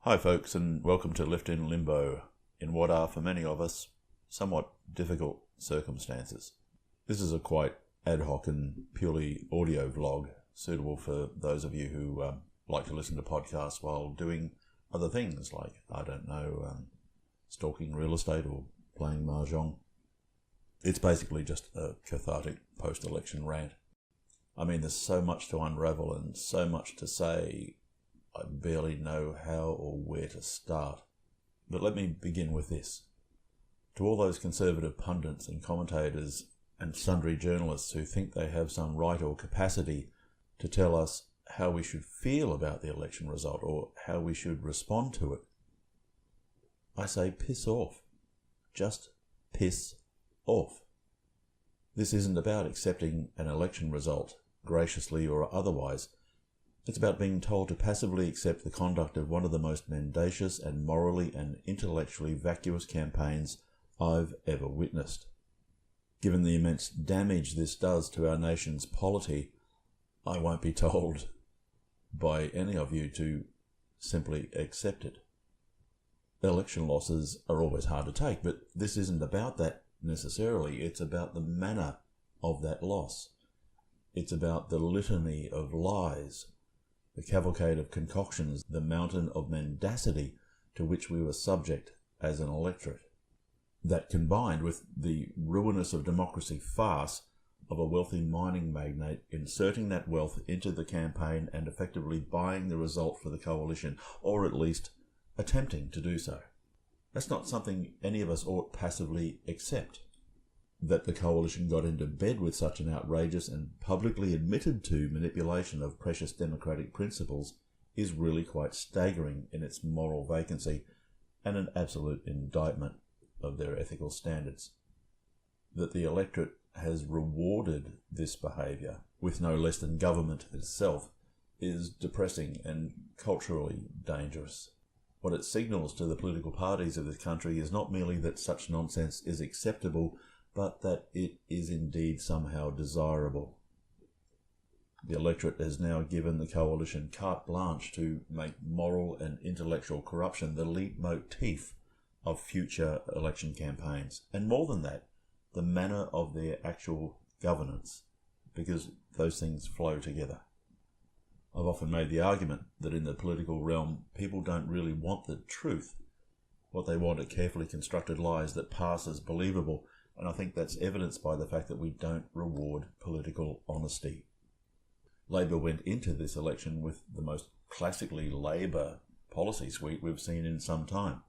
Hi folks, and welcome to Left in Limbo, in what are for many of us somewhat difficult circumstances. This is a quite ad hoc and purely audio vlog, suitable for those of you who like to listen to podcasts while doing other things like, stalking real estate or playing mahjong. It's basically just a cathartic post-election rant. I mean, there's so much to unravel and so much to say, I barely know how or where to start. But let me begin with this. To all those conservative pundits and commentators and sundry journalists who think they have some right or capacity to tell us how we should feel about the election result or how we should respond to it, I say piss off. Just piss off. This isn't about accepting an election result, graciously or otherwise. It's about being told to passively accept the conduct of one of the most mendacious and morally and intellectually vacuous campaigns I've ever witnessed. Given the immense damage this does to our nation's polity, I won't be told by any of you to simply accept it. Election losses are always hard to take, but this isn't about that necessarily. It's about the manner of that loss. It's about the litany of lies, the cavalcade of concoctions, the mountain of mendacity to which we were subject as an electorate. That combined with the ruinous of democracy farce of a wealthy mining magnate inserting that wealth into the campaign and effectively buying the result for the coalition, or at least attempting to do so. That's not something any of us ought passively accept. That the coalition got into bed with such an outrageous and publicly admitted to manipulation of precious democratic principles is really quite staggering in its moral vacancy and an absolute indictment of their ethical standards. That the electorate has rewarded this behaviour with no less than government itself is depressing and culturally dangerous. What it signals to the political parties of this country is not merely that such nonsense is acceptable, but that it is indeed somehow desirable. The electorate has now given the coalition carte blanche to make moral and intellectual corruption the leitmotif of future election campaigns, and more than that, the manner of their actual governance, because those things flow together. I've often made the argument that in the political realm, people don't really want the truth. What they want are carefully constructed lies that pass as believable, and I think that's evidenced by the fact that we don't reward political honesty. Labor went into this election with the most classically Labor policy suite we've seen in some time.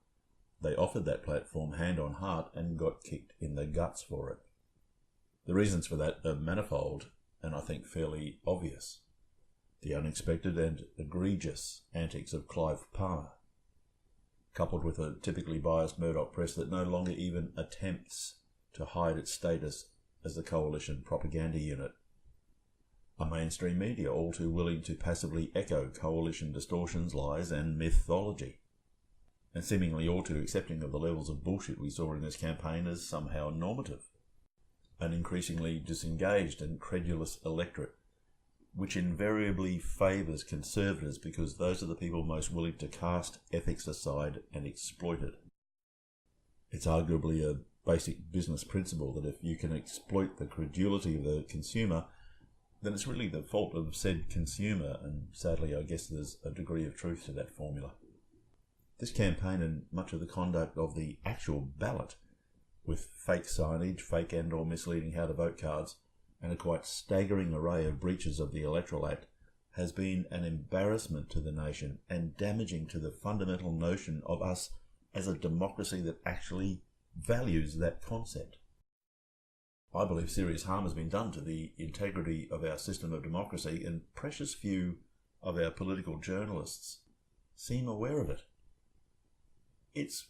They offered that platform hand on heart and got kicked in the guts for it. The reasons for that are manifold and I think fairly obvious. The unexpected and egregious antics of Clive Palmer, coupled with a typically biased Murdoch press that no longer even attempts to hide its status as the coalition propaganda unit. A mainstream media all too willing to passively echo coalition distortions, lies and mythology, and seemingly all too accepting of the levels of bullshit we saw in this campaign as somehow normative. An increasingly disengaged and credulous electorate, which invariably favours conservatives because those are the people most willing to cast ethics aside and exploit it. It's arguably a basic business principle that if you can exploit the credulity of the consumer, then it's really the fault of said consumer, and sadly I guess there's a degree of truth to that formula. This campaign and much of the conduct of the actual ballot, with fake signage, fake and or misleading how to vote cards, and a quite staggering array of breaches of the Electoral Act, has been an embarrassment to the nation and damaging to the fundamental notion of us as a democracy that actually values that concept. I believe serious harm has been done to the integrity of our system of democracy, and precious few of our political journalists seem aware of it. It's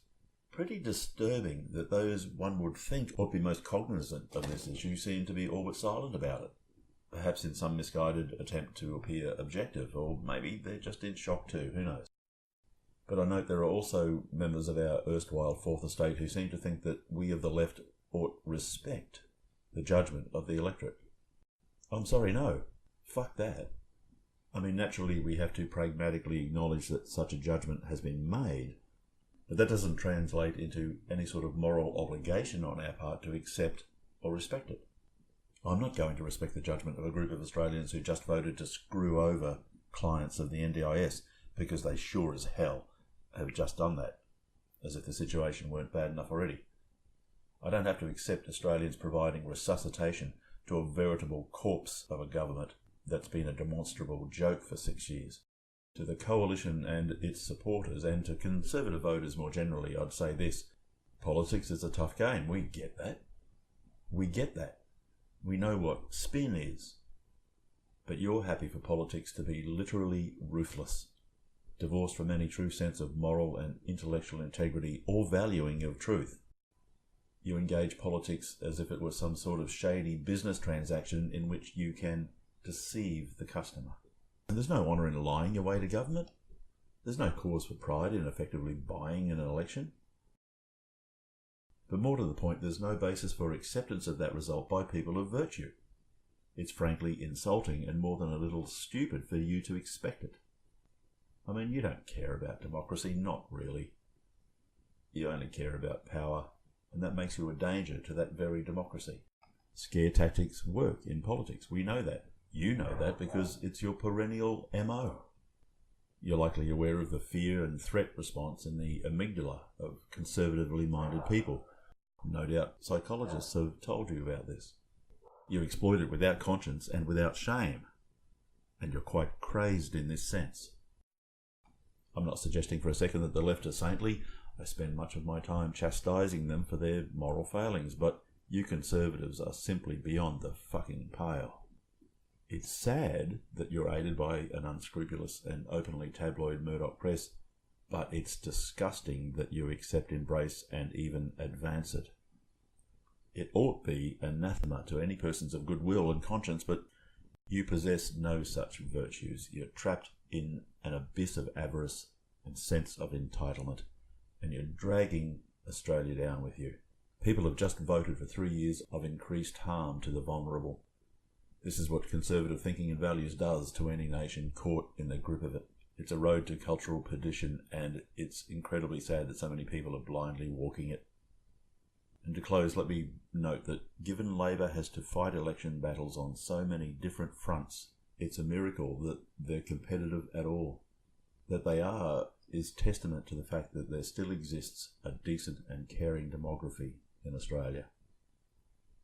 pretty disturbing that those one would think ought to be most cognizant of this issue seem to be all but silent about it, perhaps in some misguided attempt to appear objective, or maybe they're just in shock too, who knows. But I note there are also members of our erstwhile Fourth Estate who seem to think that we of the left ought respect the judgment of the electorate. I'm sorry, no. Fuck that. I mean, naturally, we have to pragmatically acknowledge that such a judgment has been made, but that doesn't translate into any sort of moral obligation on our part to accept or respect it. I'm not going to respect the judgment of a group of Australians who just voted to screw over clients of the NDIS because they sure as hell have just done that, as if the situation weren't bad enough already. I don't have to accept Australians providing resuscitation to a veritable corpse of a government that's been a demonstrable joke for 6 years. To the coalition and its supporters, and to Conservative voters more generally, I'd say this: politics is a tough game. We get that. We get that. We know what spin is. But you're happy for politics to be literally ruthless, divorced from any true sense of moral and intellectual integrity or valuing of truth. You engage politics as if it were some sort of shady business transaction in which you can deceive the customer. And there's no honour in lying your way to government. There's no cause for pride in effectively buying an election. But more to the point, there's no basis for acceptance of that result by people of virtue. It's frankly insulting and more than a little stupid for you to expect it. I mean, you don't care about democracy, not really. You only care about power, and that makes you a danger to that very democracy. Scare tactics work in politics. We know that. You know that because it's your perennial MO. You're likely aware of the fear and threat response in the amygdala of conservatively minded people. No doubt psychologists have told you about this. You exploit it without conscience and without shame, and you're quite crazed in this sense. I'm not suggesting for a second that the left are saintly. I spend much of my time chastising them for their moral failings, but you Conservatives are simply beyond the fucking pale. It's sad that you're aided by an unscrupulous and openly tabloid Murdoch press, but it's disgusting that you accept, embrace, and even advance it. It ought be anathema to any persons of goodwill and conscience, but you possess no such virtues. You're trapped in an abyss of avarice and sense of entitlement, and you're dragging Australia down with you. People have just voted for 3 years of increased harm to the vulnerable. This is what conservative thinking and values does to any nation caught in the grip of it. It's a road to cultural perdition, and it's incredibly sad that so many people are blindly walking it. And to close, let me note that given Labor has to fight election battles on so many different fronts, it's a miracle that they're competitive at all. That they are is testament to the fact that there still exists a decent and caring demography in Australia.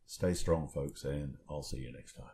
Stay strong, folks, and I'll see you next time.